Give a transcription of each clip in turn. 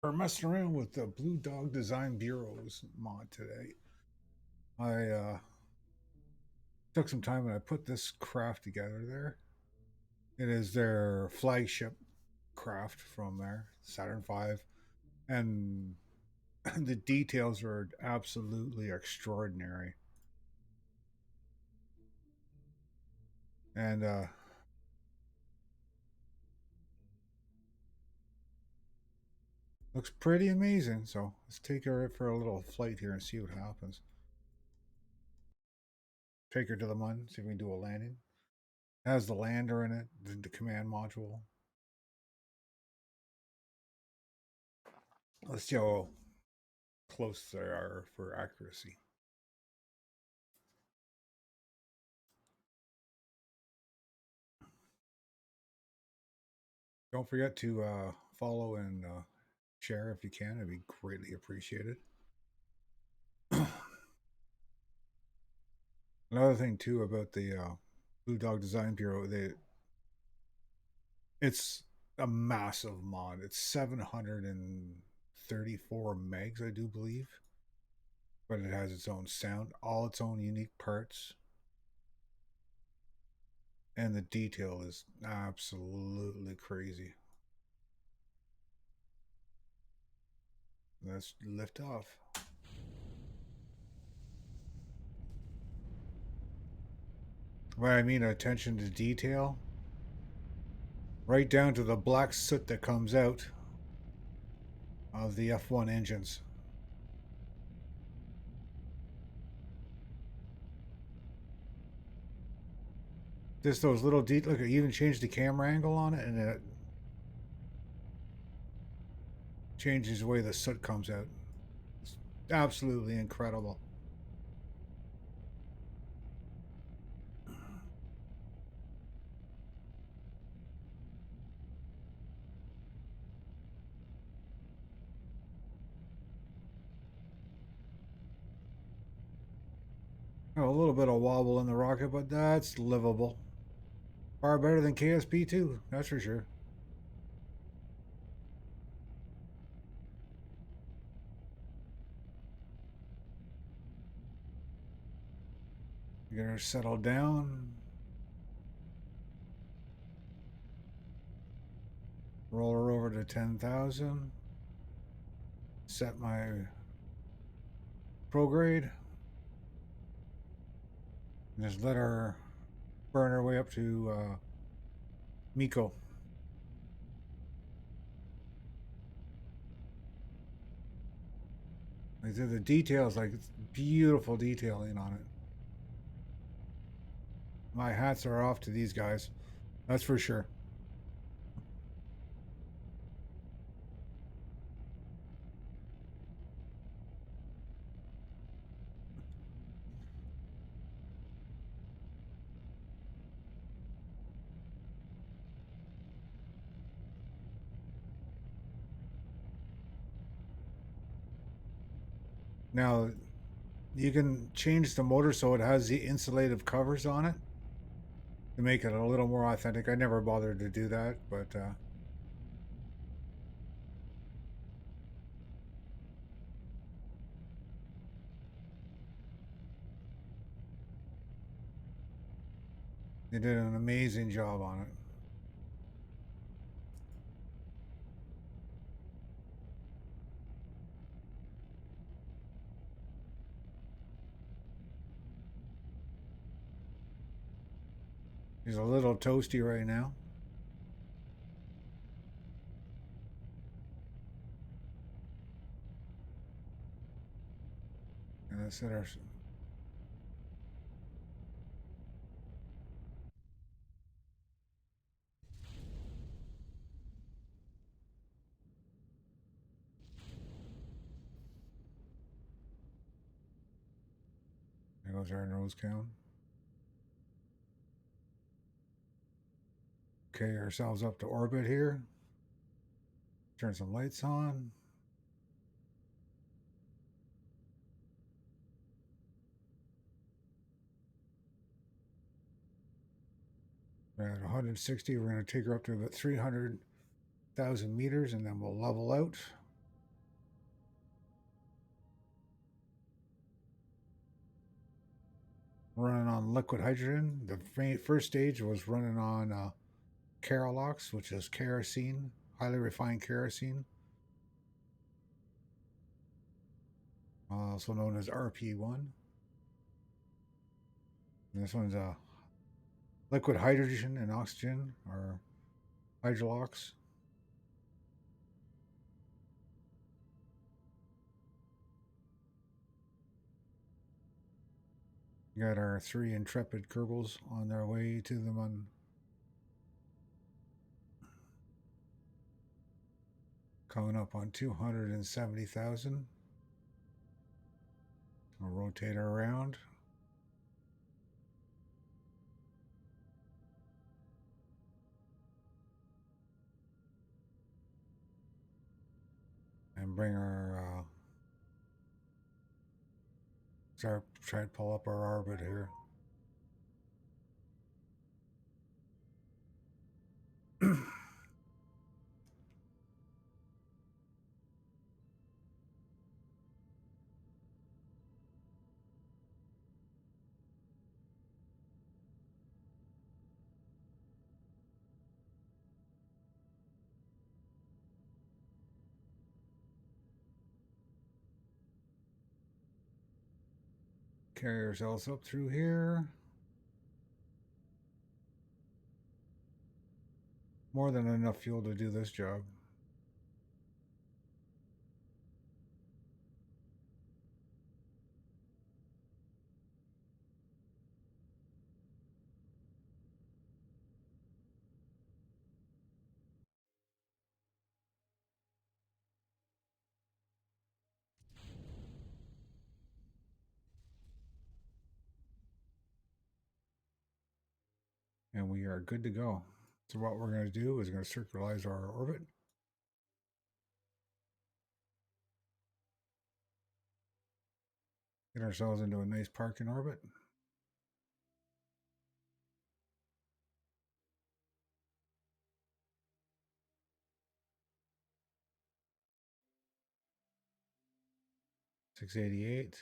We're messing around with the Bluedog Design Bureau's mod today. I took some time and I put this craft together there. It is their flagship craft from there, Saturn V, and the details are absolutely extraordinary. And looks pretty amazing. So let's take her for a little flight here and see what happens. Take her to the Mun, see if we can do a landing. It has the lander in it, the command module. Let's see how close they are for accuracy. Don't forget to follow and share if you can. It'd be greatly appreciated. Another thing too about the Bluedog Design Bureau, it's a massive mod. It's 734 megs, I do believe, but it has its own sound, all its own unique parts, and the detail is absolutely crazy. Let's lift off. When I mean attention to detail, right down to the black soot that comes out of the F1 engines. Just those little details. Look, I even changed the camera angle on it, and it changes the way the soot comes out. It's absolutely incredible. Oh, a little bit of wobble in the rocket, but that's livable. Far better than KSP too, that's for sure. You're gonna settle down. Roll her over to 10,000. Set my prograde. And just let her burn her way up to Miko. Like the details, like it's beautiful detailing on it. My hats are off to these guys. That's for sure. Now, you can change the motor so it has the insulative covers on it to make it a little more authentic. I never bothered to do that, but they did an amazing job on it. He's a little toasty right now. And that's our. There goes our nose cone. Okay, ourselves up to orbit here. Turn some lights on. We're at 160. We're going to take her up to about 300,000 meters and then we'll level out. running on liquid hydrogen. The first stage was running on Keralox, which is kerosene, highly refined kerosene, also known as RP1. And this one's liquid hydrogen and oxygen, or hydrolox. We got our 3 Intrepid Kerbals on their way to the Mun. Coming up on 270,000. We'll rotate her around. And bring our try to pull up our orbit here. Carry ourselves up through here. More than enough fuel to do this job. And we are good to go. So what we're going to do is going to circularize our orbit. Get ourselves into a nice parking orbit. $688.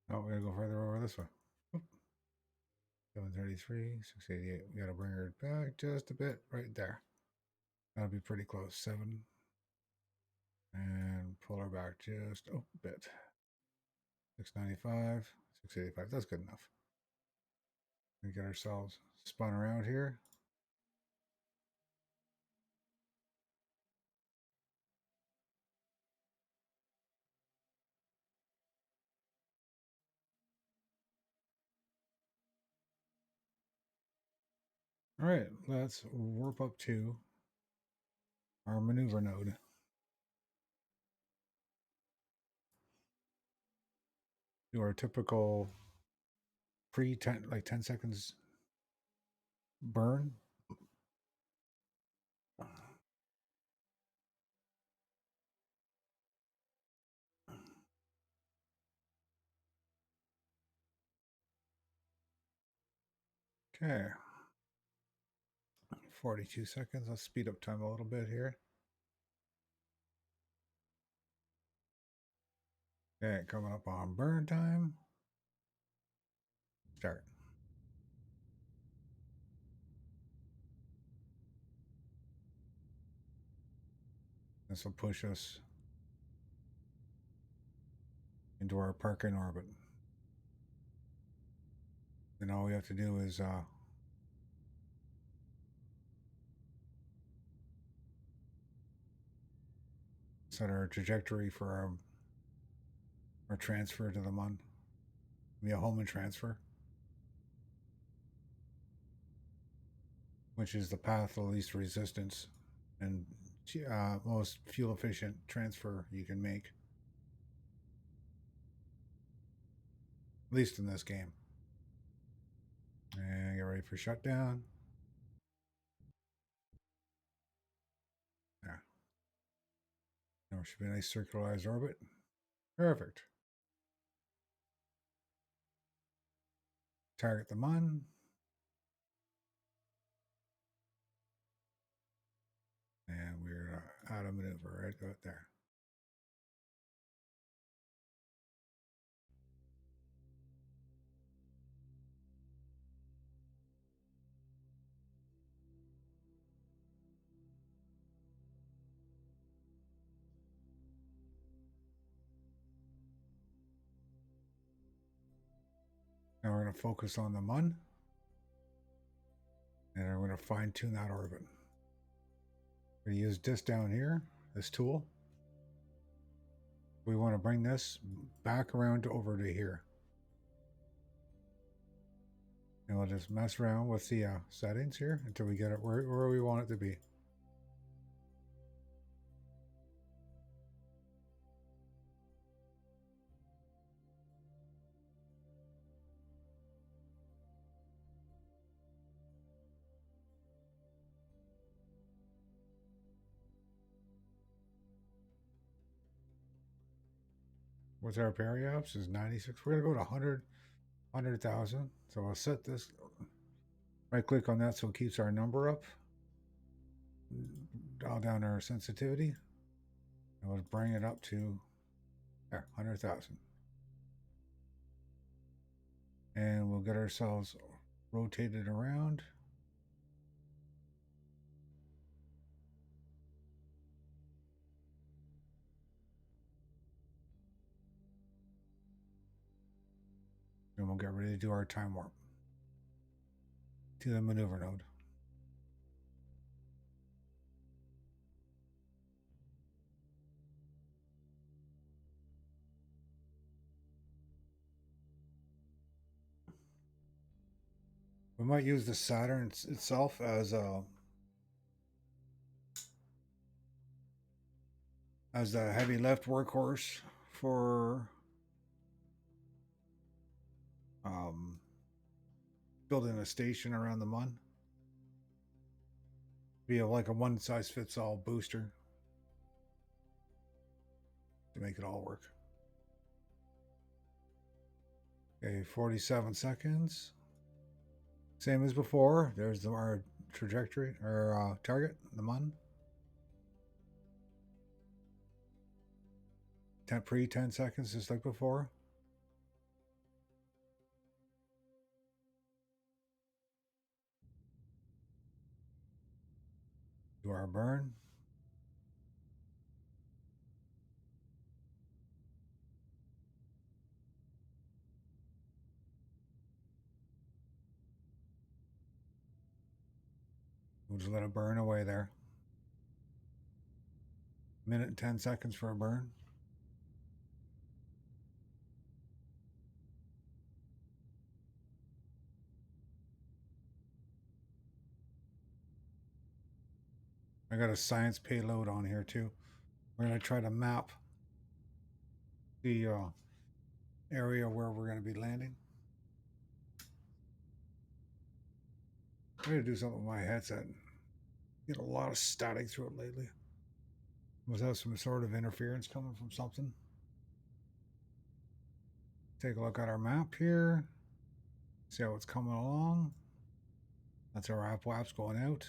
Oh, we gotta go further over this way. 733, 688. We gotta bring her back just a bit right there. That'll be pretty close. 7. And pull her back just a bit. 695, 685. That's good enough. We get ourselves spun around here. All right, let's warp up to our maneuver node. Do our typical pre-10, like 10 seconds burn. Okay. 42 seconds. Let's speed up time a little bit here. Okay, coming up on burn time. Start. This will push us into our parking orbit. Then all we have to do is set our trajectory for our transfer to the Mun. Be a Hohmann transfer, which is the path of least resistance and most fuel efficient transfer you can make, at least in this game. And get ready for shutdown. Yeah. Now it should be a nice circularized orbit. Perfect. Target the mun. And we're out of maneuver right about there. Now we're going to focus on the mun. And we're going to fine tune that orbit. We're going to use this down here, this tool. We want to bring this back around to over to here. And we'll just mess around with the settings here until we get it where we want it to be. What's our periapse is 96. We're going to go to 100,000. So I'll set this, right click on that so it keeps our number up. Dial down our sensitivity. And we'll bring it up to there, 100,000. And we'll get ourselves rotated around. And we'll get ready to do our time warp to the maneuver node. We might use the Saturn itself as the heavy lift workhorse for building a station around the mun. Be like a one-size-fits-all booster to make it all work. Okay, 47 seconds. Same as before. There's our trajectory, or target, the mun. 10 seconds, just like before. Do our burn. We'll just let it burn away there. Minute and 10 seconds for a burn. I got a science payload on here too. We're going to try to map the area where we're going to be landing. I'm going to do something with my headset. Get a lot of static through it lately. Must have some sort of interference coming from something. Take a look at our map here. See how it's coming along. That's our app waps going out.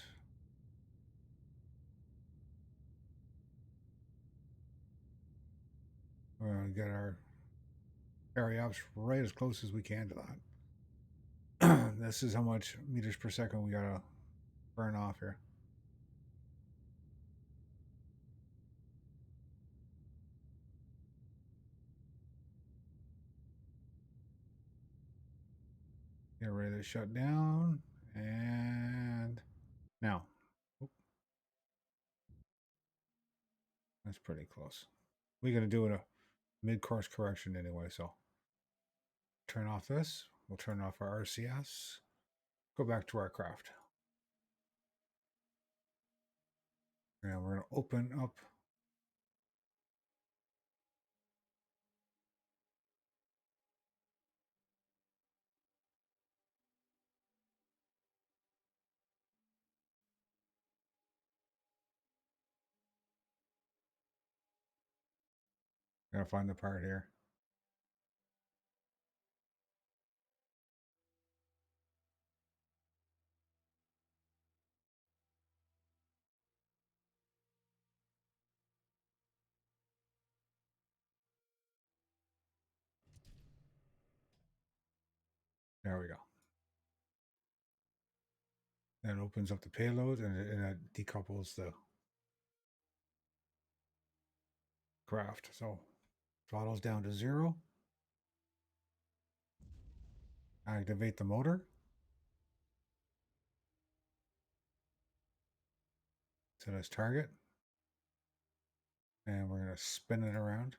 We're going to get our periapse right as close as we can to that. This is how much meters per second we got to burn off here. Get ready to shut down. And now. Oop. That's pretty close. We're going to do a mid-course correction anyway, so turn off this. We'll turn off our RCS. Go back to our craft. And we're going to open up Gotta find the part here. There we go. That opens up the payload and it decouples the craft. So throttle's down to 0. Activate the motor. Set as target. And we're going to spin it around.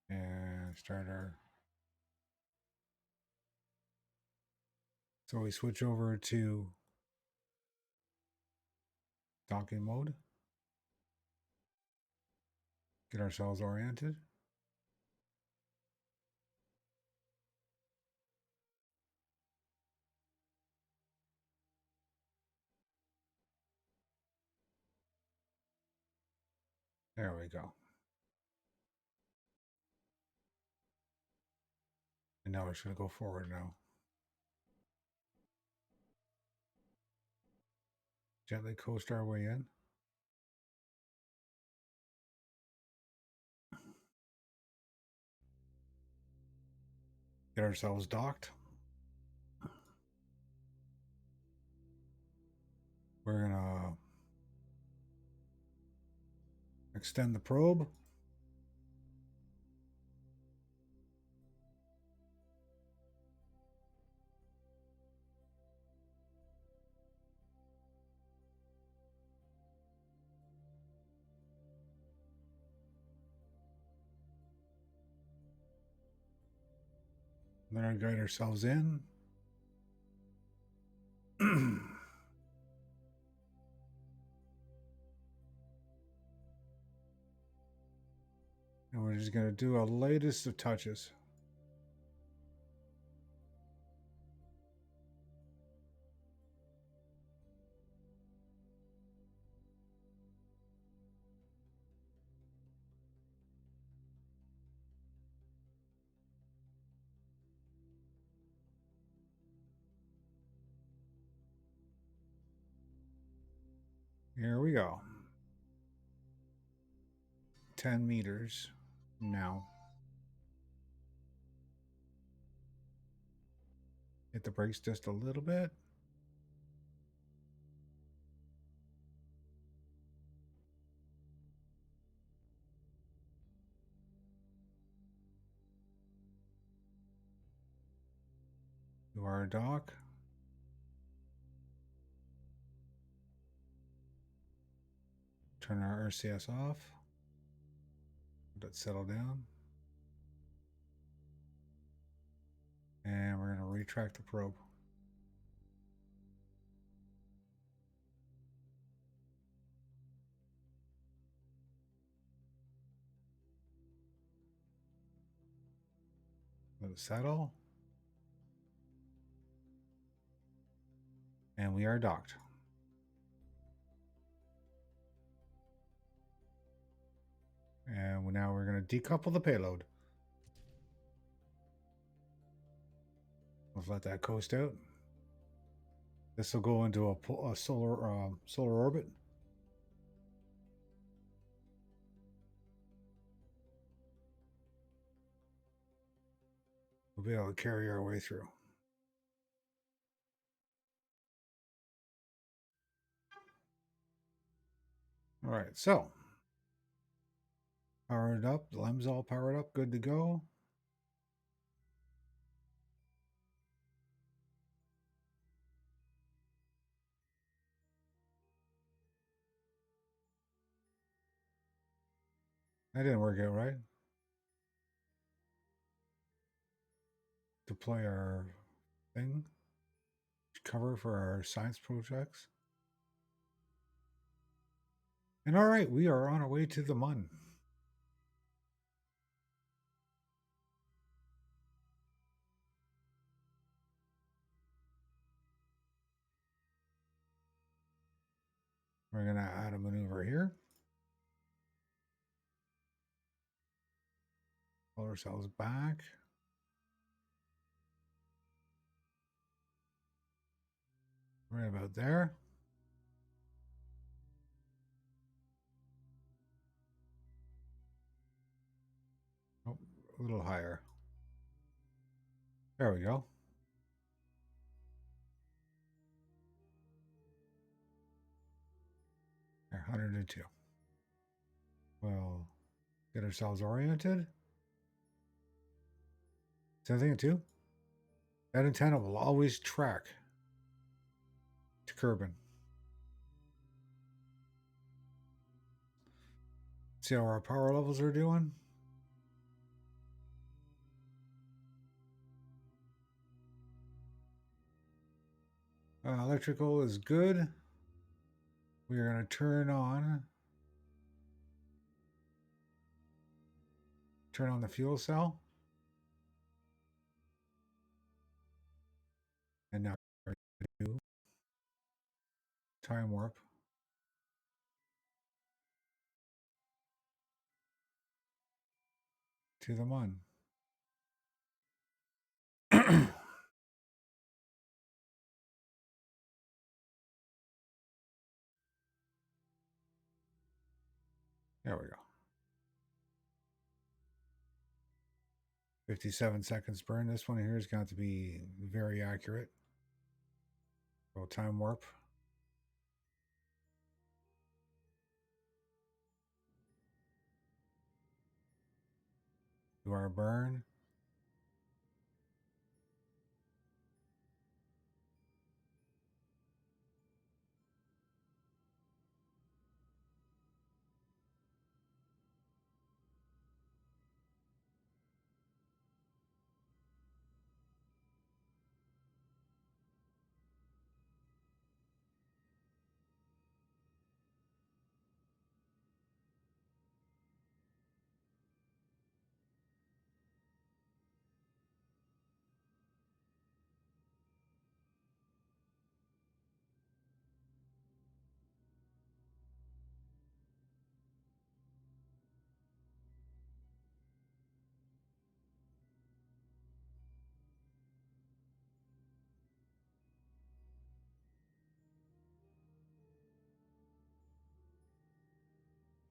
And start our... So we switch over to docking mode. Get ourselves oriented. There we go. And now we're just going to go forward now. Gently coast our way in. Get ourselves docked. We're going to extend the probe. Then we guide ourselves in. And we're just going to do a lightest of touches. Here we go. 10 meters now. Hit the brakes just a little bit. To our dock. Turn our RCS off. Let it settle down. And we're going to retract the probe. Let it settle. And we are docked. And now we're going to decouple the payload. Let's let that coast out. This will go into a solar orbit. We'll be able to carry our way through. All right, so powered up, the LEM's all powered up, good to go. That didn't work out right. Deploy our thing, cover for our science projects. And all right, we are on our way to the Mun. We're going to add a maneuver here. Pull ourselves back. Right about there. a little higher. There we go. There, 102. Well, get ourselves oriented. Same thing too. That antenna will always track to Kerbin. See how our power levels are doing? Electrical is good. We are going to turn on the fuel cell. And now do time warp to the Mun. There we go. 57 seconds burn. This one here is going to be very accurate. So time warp. Do our burn.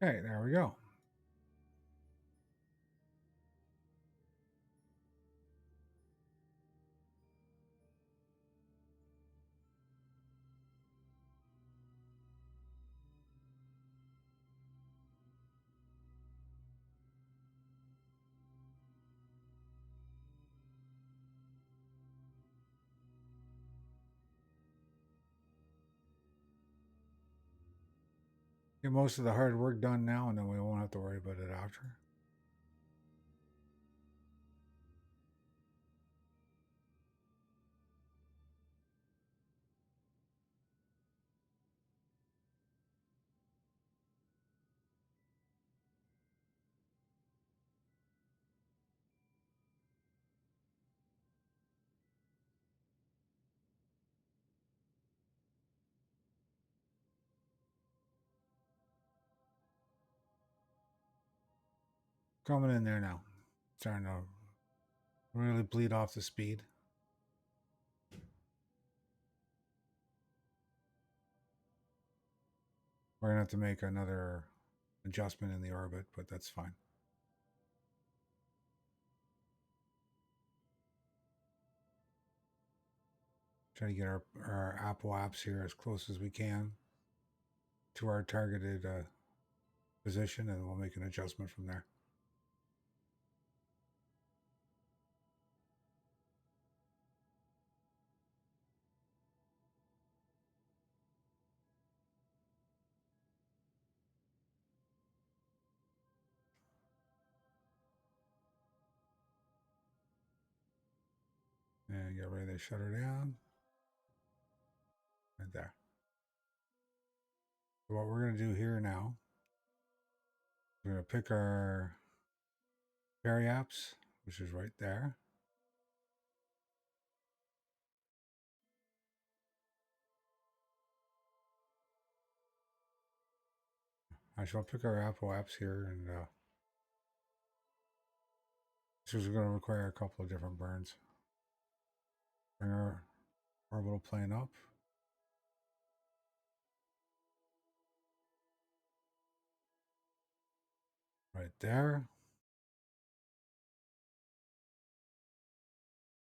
Okay, there we go. Get most of the hard work done now, and then we won't have to worry about it after. Coming in there now. Starting to really bleed off the speed. We're going to have to make another adjustment in the orbit, but that's fine. Try to get our apps here as close as we can to our targeted position, and we'll make an adjustment from there. And get ready to shut her down. Right there. So what we're going to do here now, we're going to pick our apps, which is right there. I shall pick our apps here, and this is going to require a couple of different burns. Bring our orbital plane up. Right there.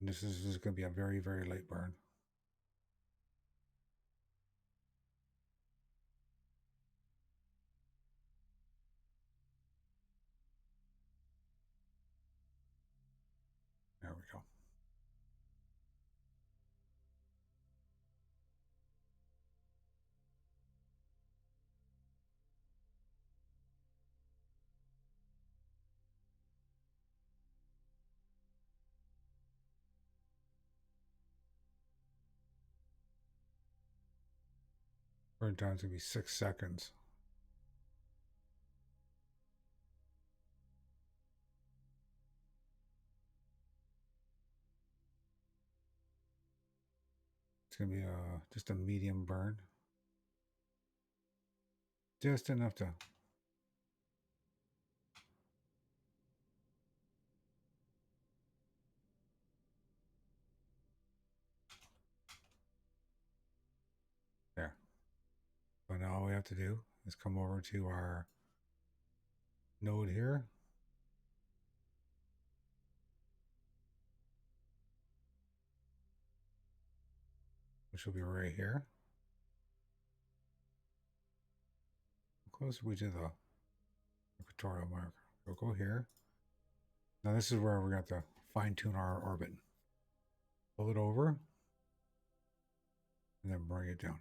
And this is going to be a very, very light burn. There we go. Burn time's going to be 6 seconds. It's going to be just a medium burn. Just enough to... There. So now all we have to do is come over to our node here. Which will be right here. How close are we to the equatorial mark? We'll go here. Now this is where we got to fine tune our orbit. Pull it over. And then bring it down.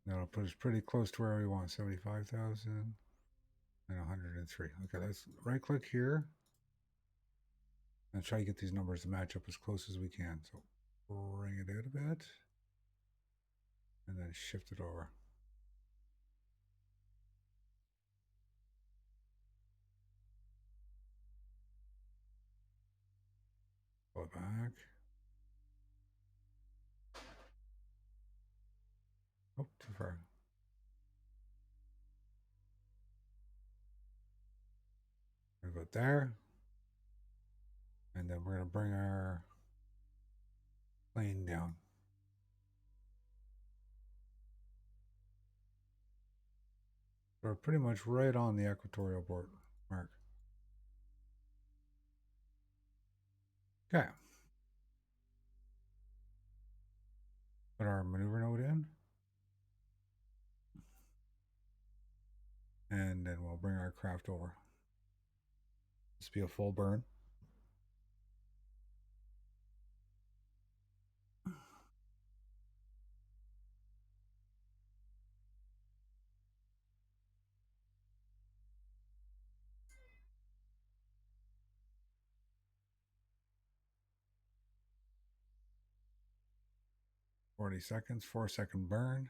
That'll put us pretty close to where we want, 75,000 and 103. Okay, let's right click here and try to get these numbers to match up as close as we can. So bring it out a bit and then shift it over. Pull it back. Oh, too far. We'll go there. And then we're going to bring our plane down. We're pretty much right on the equatorial board mark. Okay. Put our maneuver node in. And then we'll bring our craft over. This will be a full burn. $40 seconds, 4-second burn.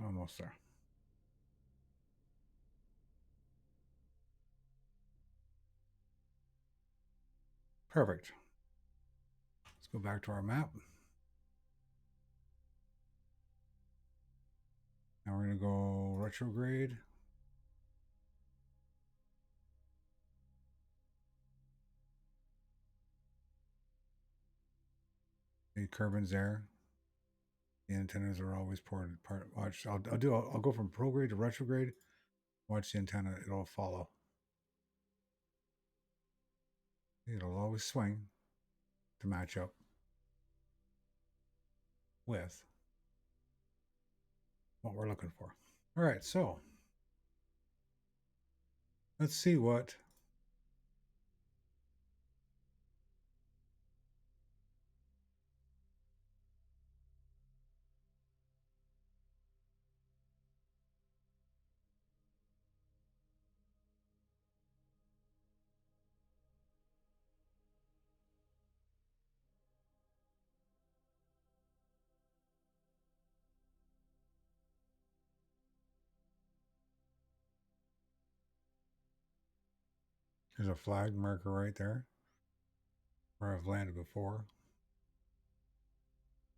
Almost there. Perfect. Let's go back to our map. Now we're going to go retrograde. The Kerbin's there. The antennas are always ported. Watch. I'll go from prograde to retrograde. Watch the antenna. It'll follow. It'll always swing to match up with what we're looking for. All right, so let's see what There's a flag marker right there where I've landed before.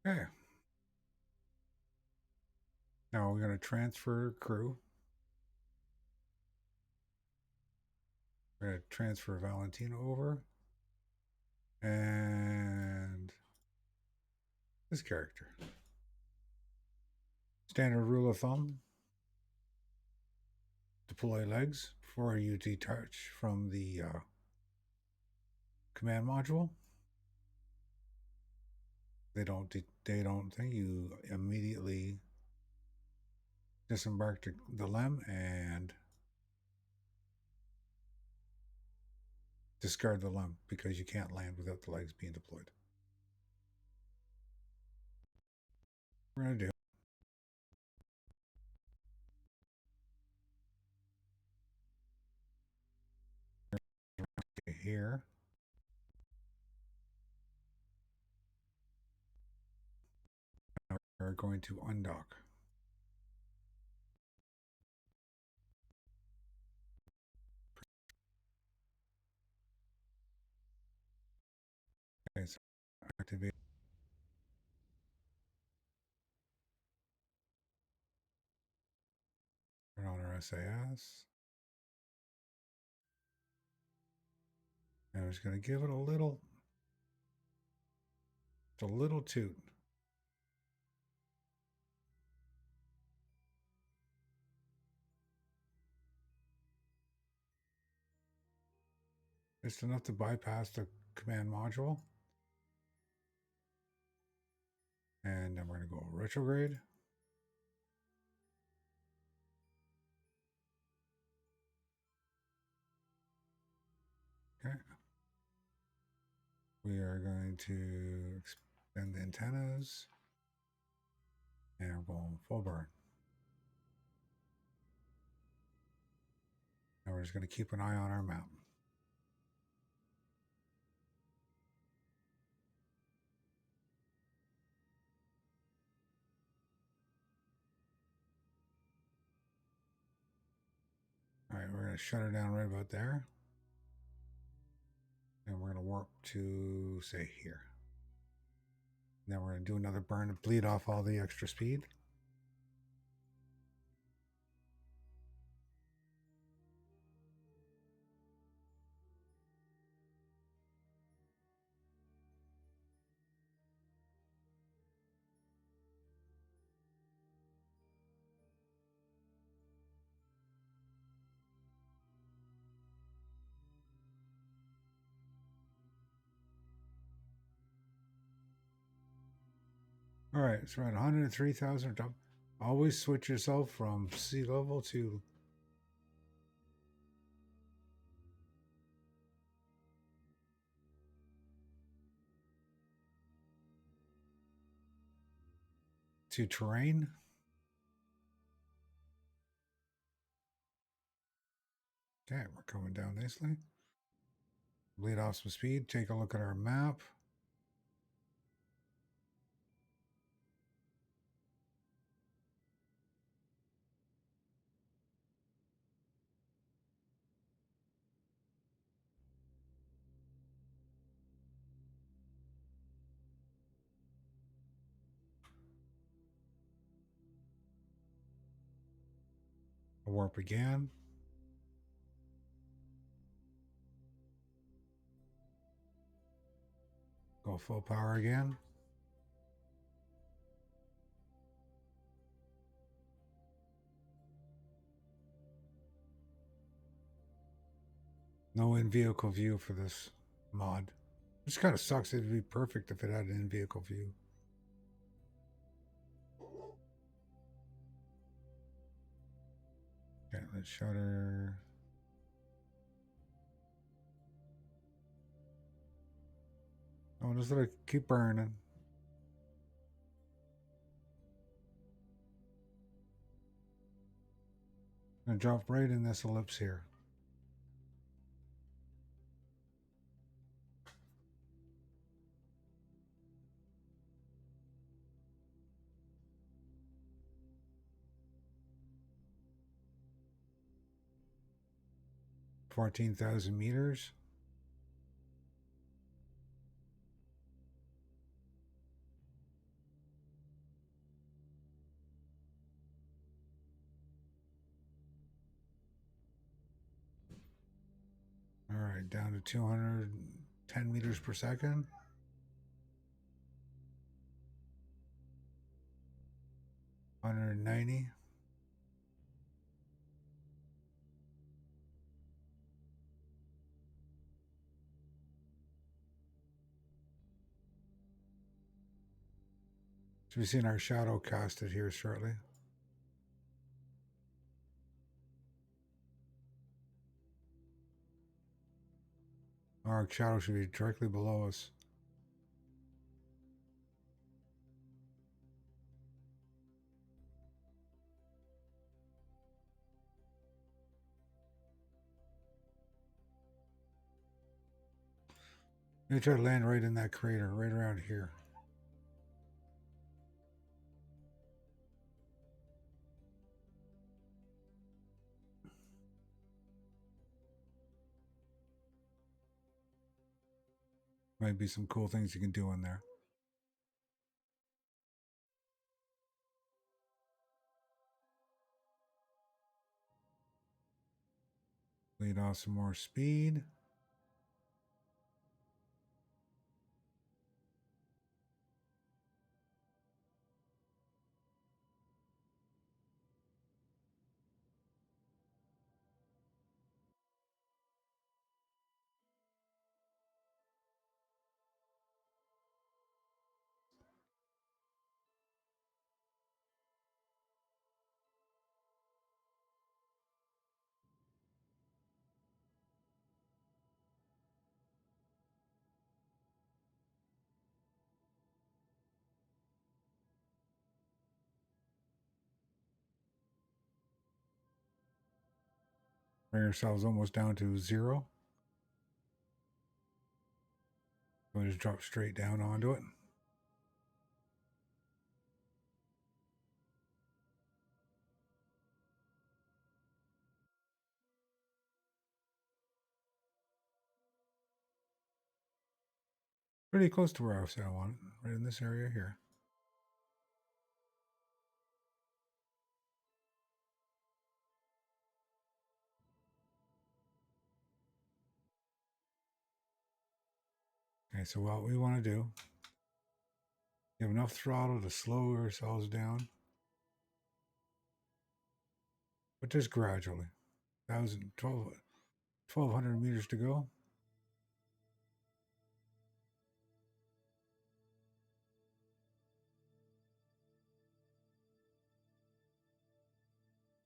Okay. Now we're going to transfer crew. We're going to transfer Valentino over. And this character. Standard rule of thumb. Deploy legs before you detach from the command module. They don't think you immediately disembark the LEM and discard the LEM because you can't land without the legs being deployed. We're going to do here. We're going to undock. Okay, so activate. Turn on our SAS. And we're just going to give it a little toot. Just enough to bypass the command module. And then we're going to go retrograde. Okay. We are going to expand the antennas. And we're going full burn. And we're just going to keep an eye on our map. All right, we're going to shut her down right about there. And we're going to warp to, say, here. And then we're going to do another burn to bleed off all the extra speed. All right, it's around 103,000. Always switch yourself from sea level to terrain. Okay, we're coming down nicely. Bleed off some speed. Take a look at our map. Warp again. Go full power again. No in-vehicle view for this mod. Which kind of sucks. It'd be perfect if it had an in-vehicle view. Okay, let's shutter. Oh, just let it keep burning. I'm gonna drop right in this ellipse here. 14,000 meters. All right, down to 210 meters per second. 190. So we've seen our shadow casted here shortly. Our shadow should be directly below us. Maybe try to land right in that crater, right around here. Might be some cool things you can do in there. Lead off some more speed. Bring ourselves almost down to 0. We'll just drop straight down onto it. Pretty close to where I said I want it, right in this area here. Okay, so what we want to do, you have enough throttle to slow ourselves down, but just gradually. 1,200 meters to go.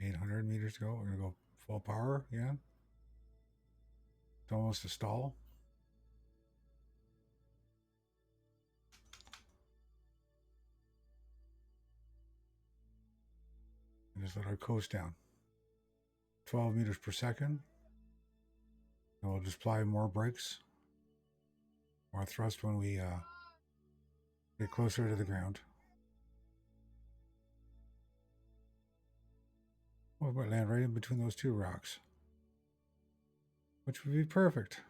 $800 meters to go. We're gonna go full power. Yeah, it's almost a stall. And just let our coast down. 12 meters per second. And we'll just apply more brakes, more thrust when we get closer to the ground. Well, we might land right in between those two rocks, which would be perfect.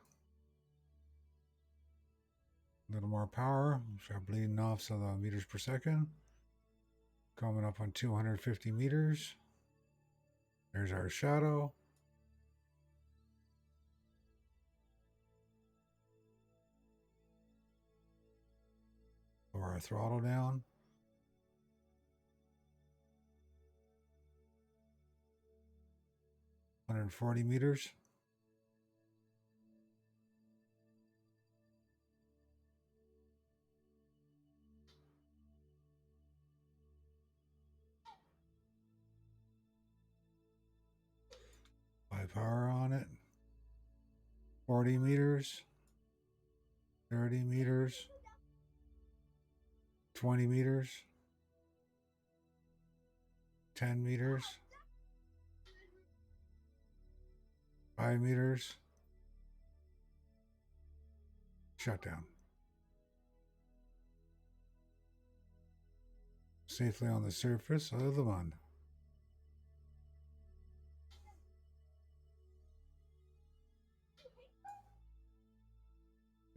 A little more power. Start bleeding off some of the meters per second. Coming up on 250 meters. There's our shadow. Lower our throttle down. $140 meters. High power on it. 40 meters. 30 meters. 20 meters. 10 meters. 5 meters. Shutdown. Safely on the surface of the moon.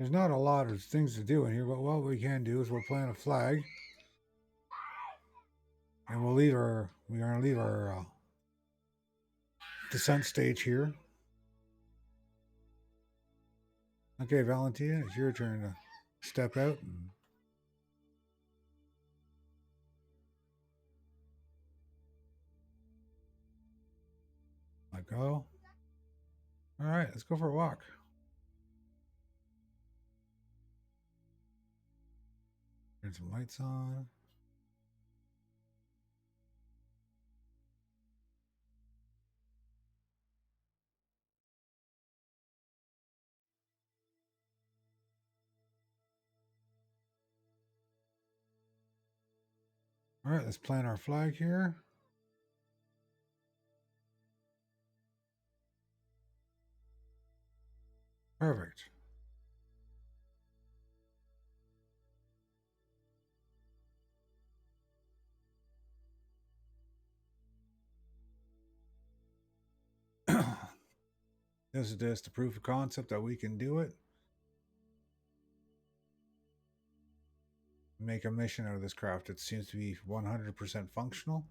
There's not a lot of things to do in here, but what we can do is we'll plant a flag. And we're going to leave our descent stage here. Okay, Valentina, it's your turn to step out. Let go. All right, let's go for a walk. Turn some lights on. All right, let's plant our flag here. Perfect. This is just the proof of concept that we can do it. Make a mission out of this craft. It seems to be 100% functional.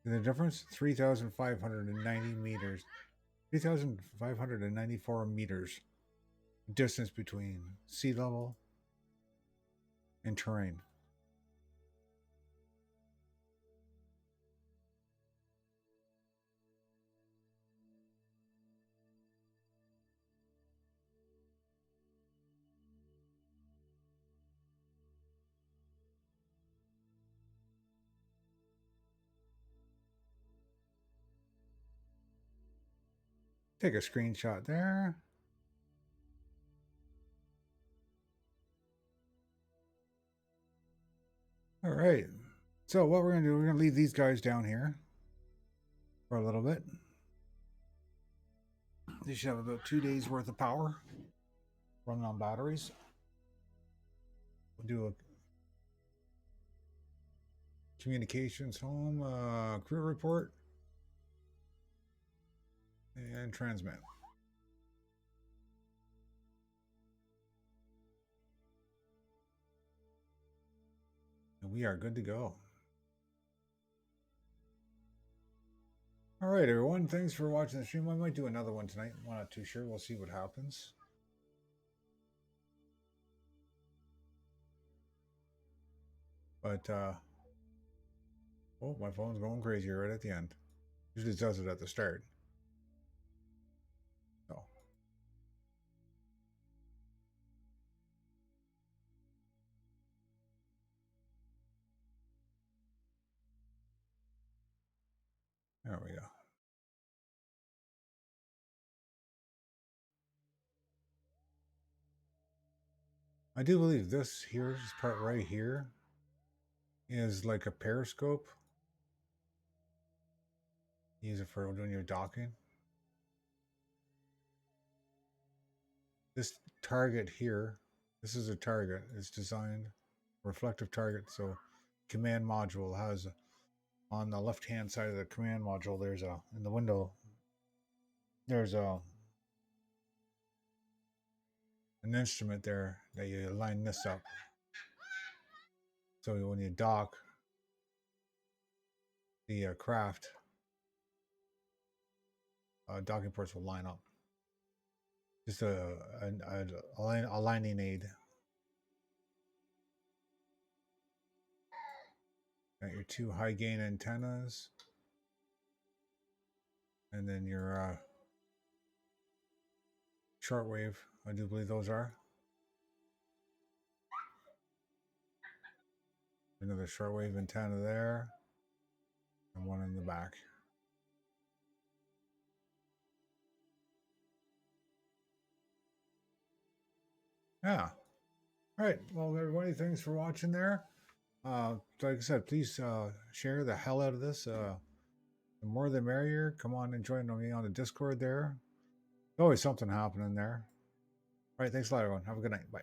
The difference? 3,590 meters. 3,594 meters distance between sea level and terrain. Take a screenshot there. All right. So what we're going to do, we're going to leave these guys down here for a little bit. They should have about 2 days worth of power running on batteries. We'll do a communications home, crew report, and transmit. And we are good to go. All right, everyone. Thanks for watching the stream. I might do another one tonight. I'm not too sure. We'll see what happens. But, oh, my phone's going crazy right at the end. Usually it does it at the start. So. There we go. I do believe this here, this part right here, is like a periscope. Use it for doing your docking. This target here, this is a target. It's designed reflective target. So command module has on the left hand side of the command module, there's a in the window, there's a an instrument there that you line this up. So when you dock the craft, docking ports will line up. Just a lining aid. Got your 2 high gain antennas, and then your shortwave. I do believe those are. Another shortwave antenna there, and one in the back. Yeah. All right. Well, everybody, thanks for watching there. Like I said, please share the hell out of this. The more the merrier. Come on and join me on the Discord there. Always something happening there. All right, thanks a lot, everyone. Have a good night. Bye.